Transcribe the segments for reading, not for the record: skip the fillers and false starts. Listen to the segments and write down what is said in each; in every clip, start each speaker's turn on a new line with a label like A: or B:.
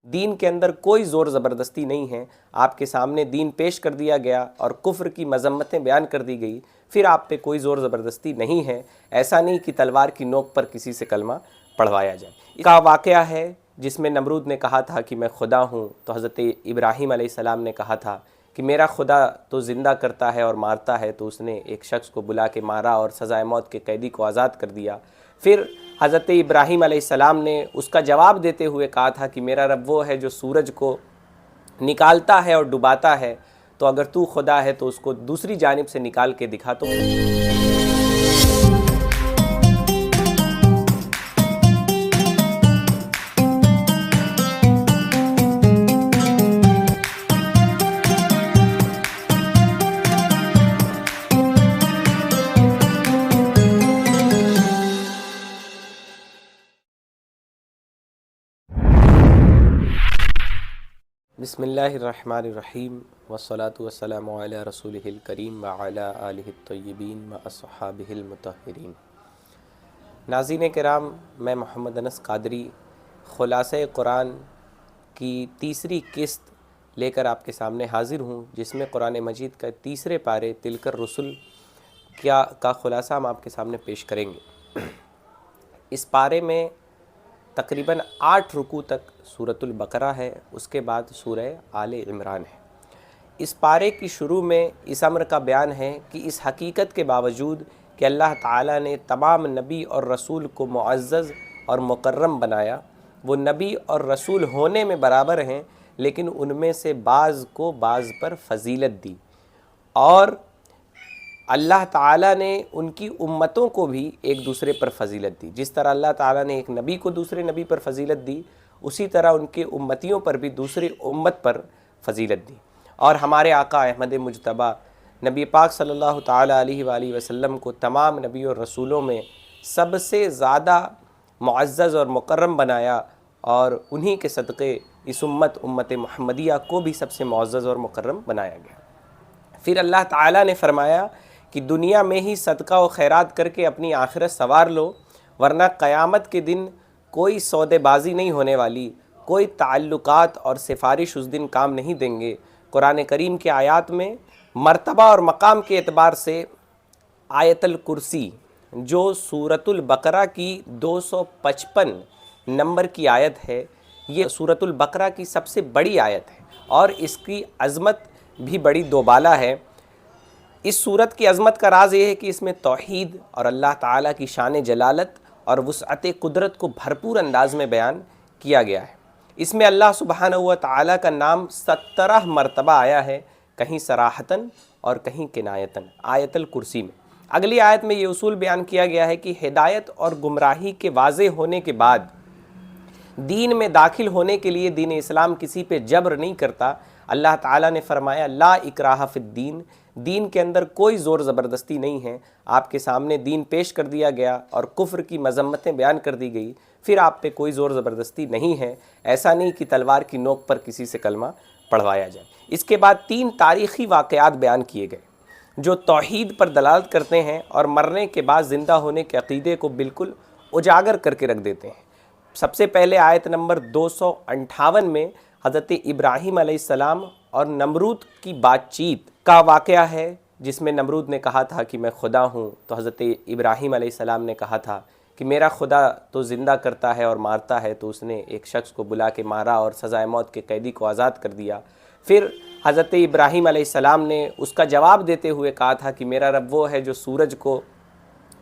A: دین کے اندر کوئی زور زبردستی نہیں ہے، آپ کے سامنے دین پیش کر دیا گیا اور کفر کی مذمتیں بیان کر دی گئی، پھر آپ پہ کوئی زور زبردستی نہیں ہے۔ ایسا نہیں کہ تلوار کی نوک پر کسی سے کلمہ پڑھوایا جائے۔ اس کا واقعہ ہے جس میں نمرود نے کہا تھا کہ میں خدا ہوں، تو حضرت ابراہیم علیہ السلام نے کہا تھا کہ میرا خدا تو زندہ کرتا ہے اور مارتا ہے، تو اس نے ایک شخص کو بلا کے مارا اور سزائے موت کے قیدی کو آزاد کر دیا۔ پھر حضرت ابراہیم علیہ السلام نے اس کا جواب دیتے ہوئے کہا تھا کہ میرا رب وہ ہے جو سورج کو نکالتا ہے اور ڈباتا ہے، تو اگر تو خدا ہے تو اس کو دوسری جانب سے نکال کے دکھا تو۔ بسم اللہ الرحمن الرحیم والصلاة والسلام علی رسولہ الکریم وعلی آلہ الطیبین واصحابہ المطہرین۔ ناظرین کرام، میں محمد انس قادری خلاصہ قرآن کی تیسری قسط لے کر آپ کے سامنے حاضر ہوں، جس میں قرآن مجید کا تیسرے پارے تلک الرسل کا خلاصہ ہم آپ کے سامنے پیش کریں گے۔ اس پارے میں تقریباً 8 رکوع تک سورۃ البقرہ ہے، اس کے بعد سورہ آل عمران ہے۔ اس پارے کی شروع میں اس امر کا بیان ہے کہ اس حقیقت کے باوجود کہ اللہ تعالیٰ نے تمام نبی اور رسول کو معزز اور مکرم بنایا، وہ نبی اور رسول ہونے میں برابر ہیں، لیکن ان میں سے بعض کو بعض پر فضیلت دی، اور اللہ تعالیٰ نے ان کی امتوں کو بھی ایک دوسرے پر فضیلت دی۔ جس طرح اللہ تعالیٰ نے ایک نبی کو دوسرے نبی پر فضیلت دی، اسی طرح ان کے امتیوں پر بھی دوسری امت پر فضیلت دی۔ اور ہمارے آقا احمد مجتبیٰ نبی پاک صلی اللہ تعالیٰ علیہ وآلہ وسلم کو تمام نبی اور رسولوں میں سب سے زیادہ معزز اور مکرم بنایا، اور انہی کے صدقے اس امت محمدیہ کو بھی سب سے معزز اور مکرم بنایا گیا۔ پھر اللہ تعالیٰ نے فرمایا کہ دنیا میں ہی صدقہ و خیرات کر کے اپنی آخرت سنوار لو، ورنہ قیامت کے دن کوئی سودے بازی نہیں ہونے والی، کوئی تعلقات اور سفارش اس دن کام نہیں دیں گے۔ قرآن کریم کے آیات میں مرتبہ اور مقام کے اعتبار سے آیت الکرسی، جو سورۃ البقرہ کی 255 نمبر کی آیت ہے، یہ سورۃ البقرہ کی سب سے بڑی آیت ہے، اور اس کی عظمت بھی بڑی دوبالا ہے۔ اس سورت کی عظمت کا راز یہ ہے کہ اس میں توحید اور اللہ تعالیٰ کی شان جلالت اور وسعت قدرت کو بھرپور انداز میں بیان کیا گیا ہے۔ اس میں اللہ سبحانہ و تعالیٰ کا نام 17 مرتبہ آیا ہے، کہیں صراحتاً اور کہیں کنایتاً آیت الکرسی میں۔ اگلی آیت میں یہ اصول بیان کیا گیا ہے کہ ہدایت اور گمراہی کے واضح ہونے کے بعد دین میں داخل ہونے کے لیے دین اسلام کسی پہ جبر نہیں کرتا۔ اللہ تعالیٰ نے فرمایا لا اکراہ فی الدین، دین کے اندر کوئی زور زبردستی نہیں ہے، آپ کے سامنے دین پیش کر دیا گیا اور کفر کی مذمتیں بیان کر دی گئی، پھر آپ پہ کوئی زور زبردستی نہیں ہے۔ ایسا نہیں کہ تلوار کی نوک پر کسی سے کلمہ پڑھوایا جائے۔ اس کے بعد 3 تاریخی واقعات بیان کیے گئے جو توحید پر دلالت کرتے ہیں اور مرنے کے بعد زندہ ہونے کے عقیدے کو بالکل اجاگر کر کے رکھ دیتے ہیں۔ سب سے پہلے آیت نمبر 258 میں حضرت ابراہیم علیہ السلام اور نمرود کی بات چیت کا واقعہ ہے، جس میں نمرود نے کہا تھا کہ میں خدا ہوں، تو حضرت ابراہیم علیہ السلام نے کہا تھا کہ میرا خدا تو زندہ کرتا ہے اور مارتا ہے، تو اس نے ایک شخص کو بلا کے مارا اور سزائے موت کے قیدی کو آزاد کر دیا۔ پھر حضرت ابراہیم علیہ السلام نے اس کا جواب دیتے ہوئے کہا تھا کہ میرا رب وہ ہے جو سورج کو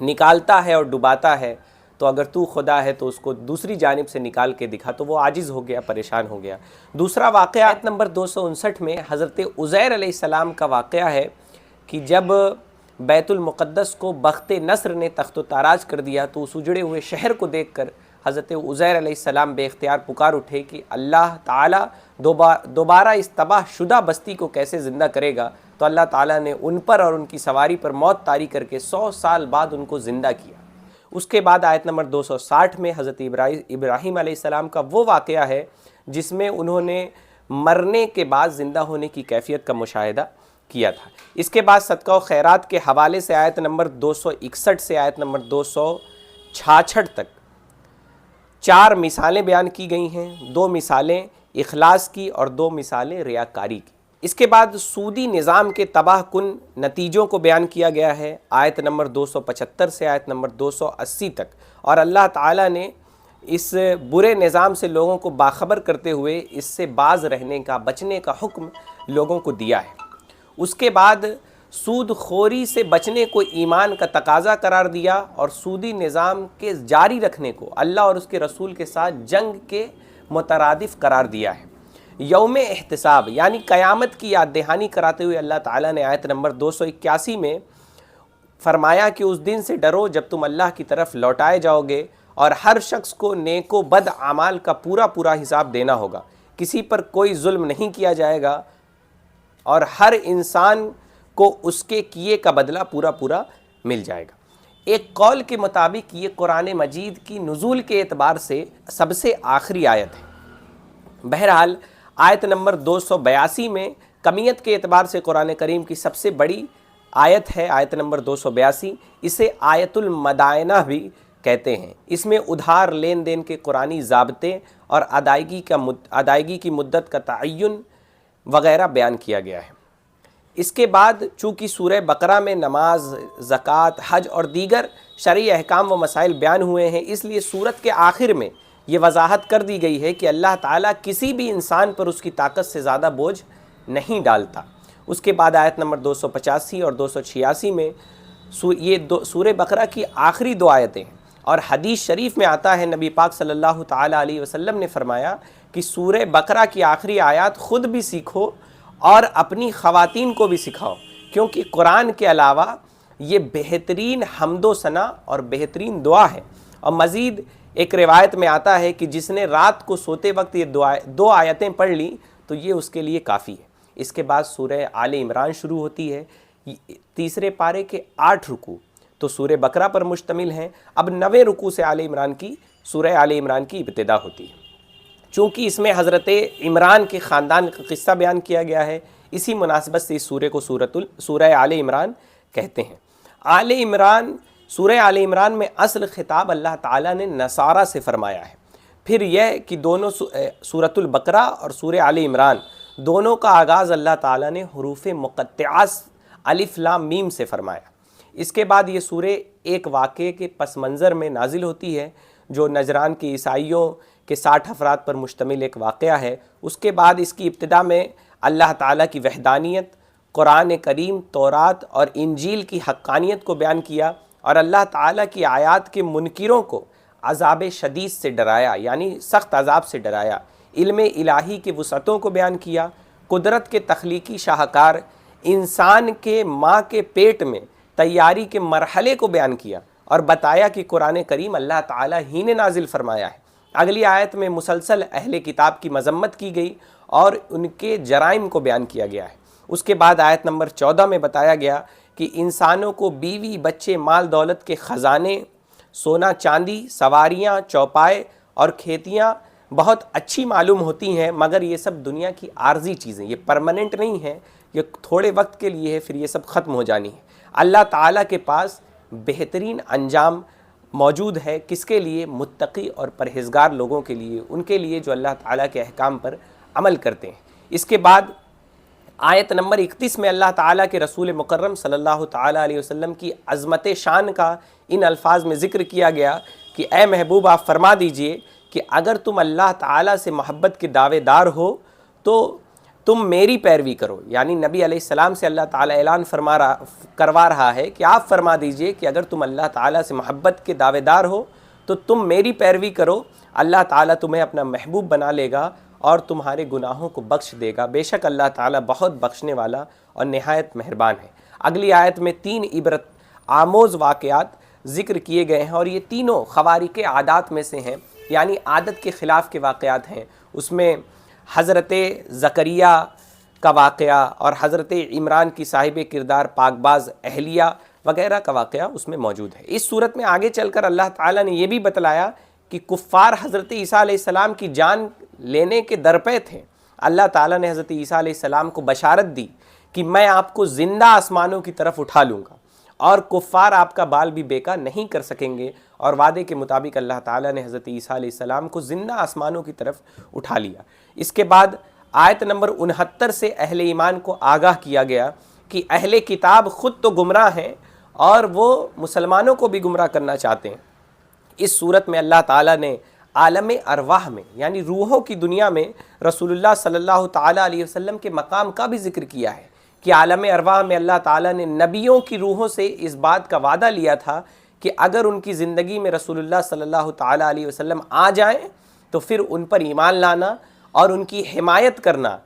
A: نکالتا ہے اور ڈباتا ہے، تو اگر تو خدا ہے تو اس کو دوسری جانب سے نکال کے دکھا، تو وہ عاجز ہو گیا، پریشان ہو گیا۔ دوسرا واقعہ آیت نمبر 259 میں حضرت عزیر علیہ السلام کا واقعہ ہے کہ جب بیت المقدس کو بخت نصر نے تخت و تاراج کر دیا، تو اس اجڑے ہوئے شہر کو دیکھ کر حضرت عزیر علیہ السلام بے اختیار پکار اٹھے کہ اللہ تعالیٰ دوبارہ اس تباہ شدہ بستی کو کیسے زندہ کرے گا، تو اللہ تعالیٰ نے ان پر اور ان کی سواری پر موت طاری کر کے 100 سال بعد ان کو زندہ کیا۔ اس کے بعد آیت نمبر 260 میں حضرت ابراہیم علیہ السلام کا وہ واقعہ ہے جس میں انہوں نے مرنے کے بعد زندہ ہونے کی کیفیت کا مشاہدہ کیا تھا۔ اس کے بعد صدقہ و خیرات کے حوالے سے آیت نمبر 261 سے آیت نمبر 266 تک 4 مثالیں بیان کی گئی ہیں۔ 2 مثالیں اخلاص کی، اور 2 مثالیں ریاکاری کی۔ اس کے بعد سودی نظام کے تباہ کن نتیجوں کو بیان کیا گیا ہے آیت نمبر 275 سے آیت نمبر 280 تک، اور اللہ تعالیٰ نے اس برے نظام سے لوگوں کو باخبر کرتے ہوئے اس سے باز رہنے کا، بچنے کا حکم لوگوں کو دیا ہے۔ اس کے بعد سود خوری سے بچنے کو ایمان کا تقاضا قرار دیا، اور سودی نظام کے جاری رکھنے کو اللہ اور اس کے رسول کے ساتھ جنگ کے مترادف قرار دیا ہے۔ یوم احتساب یعنی قیامت کی یاد دہانی کراتے ہوئے اللہ تعالیٰ نے آیت نمبر 281 میں فرمایا کہ اس دن سے ڈرو جب تم اللہ کی طرف لوٹائے جاؤ گے، اور ہر شخص کو نیک و بد اعمال کا پورا پورا حساب دینا ہوگا، کسی پر کوئی ظلم نہیں کیا جائے گا، اور ہر انسان کو اس کے کیے کا بدلہ پورا پورا مل جائے گا۔ ایک قول کے مطابق یہ قرآن مجید کی نزول کے اعتبار سے سب سے آخری آیت ہے۔ بہرحال آیت نمبر 282 میں کمیت کے اعتبار سے قرآن کریم کی سب سے بڑی آیت ہے، آیت نمبر 282۔ اسے آیت المدائنہ بھی کہتے ہیں۔ اس میں ادھار لین دین کے قرآنی ضابطے اور ادائیگی کی مدت کا تعین وغیرہ بیان کیا گیا ہے۔ اس کے بعد چونکہ سورہ بقرہ میں نماز، زکوٰۃ، حج اور دیگر شرعی احکام و مسائل بیان ہوئے ہیں، اس لیے سورت کے آخر میں یہ وضاحت کر دی گئی ہے کہ اللہ تعالیٰ کسی بھی انسان پر اس کی طاقت سے زیادہ بوجھ نہیں ڈالتا۔ اس کے بعد آیت نمبر 285 اور 286 میں یہ سورہ بقرہ کی آخری 2 آیتیں ہیں، اور حدیث شریف میں آتا ہے نبی پاک صلی اللہ تعالیٰ علیہ وسلم نے فرمایا کہ سورہ بقرہ کی آخری آیات خود بھی سیکھو اور اپنی خواتین کو بھی سکھاؤ، کیونکہ قرآن کے علاوہ یہ بہترین حمد و ثنا اور بہترین دعا ہے۔ اور مزید ایک روایت میں آتا ہے کہ جس نے رات کو سوتے وقت یہ 2 آیتیں پڑھ لیں تو یہ اس کے لیے کافی ہے۔ اس کے بعد سورہ آل عمران شروع ہوتی ہے، تیسرے پارے کے 8 رکوع تو سورہ بقرہ پر مشتمل ہیں۔ اب 9ویں رکوع سے سورہ آل عمران کی ابتدا ہوتی ہے۔ چونکہ اس میں حضرت عمران کے خاندان کا قصہ بیان کیا گیا ہے، اسی مناسبت سے اس سورہ کو سورہ آل عمران کہتے ہیں۔ سورہ آل عمران میں اصل خطاب اللہ تعالیٰ نے نصارہ سے فرمایا ہے۔ پھر یہ کہ دونوں سورۃ البقرہ اور سورہ آل عمران دونوں کا آغاز اللہ تعالیٰ نے حروف مقطعات الف لام میم سے فرمایا۔ اس کے بعد یہ سورہ ایک واقعے کے پس منظر میں نازل ہوتی ہے، جو نجران کے عیسائیوں کے 60 افراد پر مشتمل ایک واقعہ ہے۔ اس کے بعد اس کی ابتدا میں اللہ تعالیٰ کی وحدانیت، قرآن کریم، تورات اور انجیل کی حقانیت کو بیان کیا، اور اللہ تعالیٰ کی آیات کے منکروں کو عذاب شدید سے ڈرایا، یعنی سخت عذاب سے ڈرایا۔ علم الہی کے وسعتوں کو بیان کیا، قدرت کے تخلیقی شاہکار انسان کے ماں کے پیٹ میں تیاری کے مرحلے کو بیان کیا، اور بتایا کہ قرآن کریم اللہ تعالیٰ ہی نے نازل فرمایا ہے۔ اگلی آیت میں مسلسل اہل کتاب کی مذمت کی گئی اور ان کے جرائم کو بیان کیا گیا ہے۔ اس کے بعد آیت نمبر 14 میں بتایا گیا کہ انسانوں کو بیوی، بچے، مال دولت کے خزانے، سونا چاندی، سواریاں، چوپائے اور کھیتیاں بہت اچھی معلوم ہوتی ہیں، مگر یہ سب دنیا کی عارضی چیزیں، یہ پرماننٹ نہیں ہیں، یہ تھوڑے وقت کے لیے ہے، پھر یہ سب ختم ہو جانی ہے۔ اللہ تعالیٰ کے پاس بہترین انجام موجود ہے، کس کے لیے؟ متقی اور پرہیزگار لوگوں کے لیے، ان کے لیے جو اللہ تعالیٰ کے احکام پر عمل کرتے ہیں۔ اس کے بعد آیت نمبر 31 میں اللہ تعالیٰ کے رسول مکرم صلی اللہ تعالیٰ علیہ وسلم کی عظمت شان کا ان الفاظ میں ذکر کیا گیا کہ اے محبوب آپ فرما دیجئے کہ اگر تم اللہ تعالیٰ سے محبت کے دعوے دار ہو تو تم میری پیروی کرو، یعنی نبی علیہ السلام سے اللہ تعالیٰ اعلان کروا رہا ہے کہ آپ فرما دیجئے کہ اگر تم اللہ تعالیٰ سے محبت کے دعوے دار ہو تو تم میری پیروی کرو، اللہ تعالیٰ تمہیں اپنا محبوب بنا لے گا اور تمہارے گناہوں کو بخش دے گا، بے شک اللہ تعالیٰ بہت بخشنے والا اور نہایت مہربان ہے۔ اگلی آیت میں 3 عبرت آموز واقعات ذکر کیے گئے ہیں، اور یہ تینوں خوارق عادات میں سے ہیں، یعنی عادت کے خلاف کے واقعات ہیں۔ اس میں حضرت زکریا کا واقعہ اور حضرت عمران کی صاحب کردار پاک باز اہلیہ وغیرہ کا واقعہ اس میں موجود ہے۔ اس صورت میں آگے چل کر اللہ تعالیٰ نے یہ بھی بتلایا کہ کفار حضرت عیسیٰ علیہ السلام کی جان لینے کے درپے تھے۔ اللہ تعالیٰ نے حضرت عیسیٰ علیہ السلام کو بشارت دی کہ میں آپ کو زندہ آسمانوں کی طرف اٹھا لوں گا، اور کفار آپ کا بال بھی بیکا نہیں کر سکیں گے، اور وعدے کے مطابق اللہ تعالیٰ نے حضرت عیسیٰ علیہ السلام کو زندہ آسمانوں کی طرف اٹھا لیا۔ اس کے بعد آیت نمبر 69 سے اہل ایمان کو آگاہ کیا گیا کہ اہل کتاب خود تو گمراہ ہیں اور وہ مسلمانوں کو بھی گمراہ کرنا چاہتے ہیں۔ اس صورت میں اللہ تعالیٰ نے عالم ارواح میں یعنی روحوں کی دنیا میں رسول اللہ صلی اللہ تعالیٰ علیہ وسلم کے مقام کا بھی ذکر کیا ہے کہ عالم ارواح میں اللہ تعالیٰ نے نبیوں کی روحوں سے اس بات کا وعدہ لیا تھا کہ اگر ان کی زندگی میں رسول اللہ صلی اللہ تعالیٰ علیہ وسلم آ جائیں تو پھر ان پر ایمان لانا اور ان کی حمایت کرنا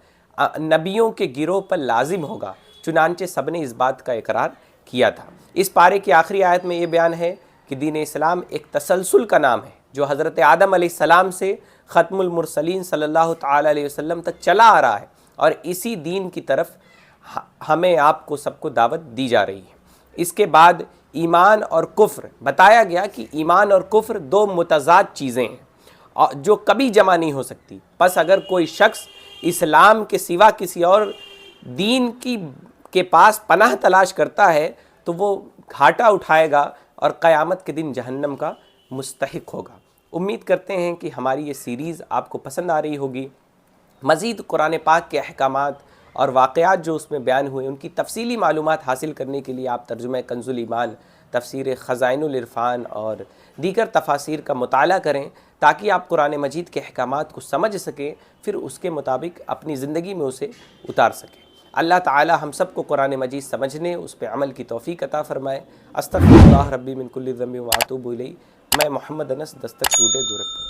A: نبیوں کے گروہ پر لازم ہوگا۔ چنانچہ سب نے اس بات کا اقرار کیا تھا۔ اس پارے کی آخری آیت میں یہ بیان ہے کہ دین اسلام ایک تسلسل کا نام ہے جو حضرت آدم علیہ السلام سے ختم المرسلین صلی اللہ تعالیٰ علیہ وسلم تک چلا آ رہا ہے، اور اسی دین کی طرف ہمیں آپ کو سب کو دعوت دی جا رہی ہے۔ اس کے بعد ایمان اور کفر بتایا گیا کہ ایمان اور کفر دو متضاد چیزیں ہیں جو کبھی جمع نہیں ہو سکتی۔ پس اگر کوئی شخص اسلام کے سوا کسی اور دین کے پاس پناہ تلاش کرتا ہے تو وہ گھاٹا اٹھائے گا اور قیامت کے دن جہنم کا مستحق ہوگا۔ امید کرتے ہیں کہ ہماری یہ سیریز آپ کو پسند آ رہی ہوگی۔ مزید قرآن پاک کے احکامات اور واقعات جو اس میں بیان ہوئے ان کی تفصیلی معلومات حاصل کرنے کے لیے آپ ترجمہ کنز الایمان، تفسیر خزائن العرفان اور دیگر تفاسیر کا مطالعہ کریں تاکہ آپ قرآن مجید کے احکامات کو سمجھ سکیں، پھر اس کے مطابق اپنی زندگی میں اسے اتار سکیں۔ اللہ تعالی ہم سب کو قرآن مجید سمجھنے، اس پہ عمل کی توفیق عطا فرمائے۔ استغفر اللہ ربی من کل ذنب و اتوب الیہ۔ میں محمد انس، دستک ٹوڈے گورکھپور۔